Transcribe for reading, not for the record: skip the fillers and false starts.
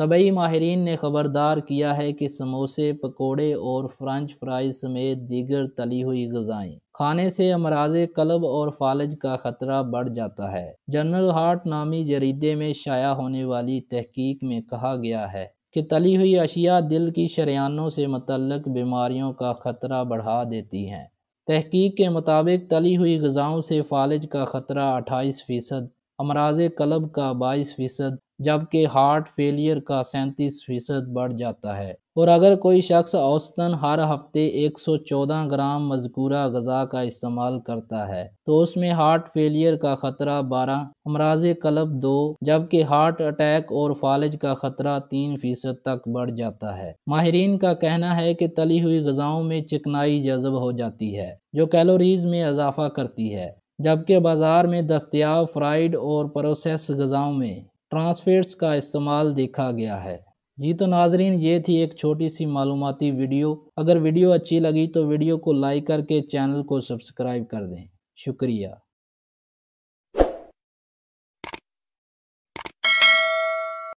طبی ماہرین نے خبردار کیا ہے کہ سموسے، پکوڑے اور فرنچ فرائز سمیت دیگر تلی ہوئی غذائیں کھانے سے امراض قلب اور فالج کا خطرہ بڑھ جاتا ہے۔ جنرل ہارٹ نامی جریدے میں شائع ہونے والی تحقیق میں کہا گیا ہے کہ تلی ہوئی اشیاء دل کی شریانوں سے متعلق بیماریوں کا خطرہ بڑھا دیتی ہیں۔ تحقیق کے مطابق تلی ہوئی غذاؤں سے فالج کا خطرہ 28%، امراض قلب کا 22%، جبکہ ہارٹ فیلئر کا 37% بڑھ جاتا ہے۔ اور اگر کوئی شخص اوسطاً ہر ہفتے 114 گرام مذکورہ غذا کا استعمال کرتا ہے تو اس میں ہارٹ فیلئر کا خطرہ 12، امراض قلب 2، جبکہ ہارٹ اٹیک اور فالج کا خطرہ 3% تک بڑھ جاتا ہے۔ ماہرین کا کہنا ہے کہ تلی ہوئی غذاؤں میں چکنائی جذب ہو جاتی ہے جو کیلوریز میں اضافہ کرتی ہے، جبکہ بازار میں دستیاب فرائیڈ اور پروسیس غذاؤں میں ٹرانس فیٹس کا استعمال دیکھا گیا ہے۔ جی تو ناظرین، یہ تھی ایک چھوٹی سی معلوماتی ویڈیو۔ اگر ویڈیو اچھی لگی تو ویڈیو کو لائک کر کے چینل کو سبسکرائب کر دیں۔ شکریہ۔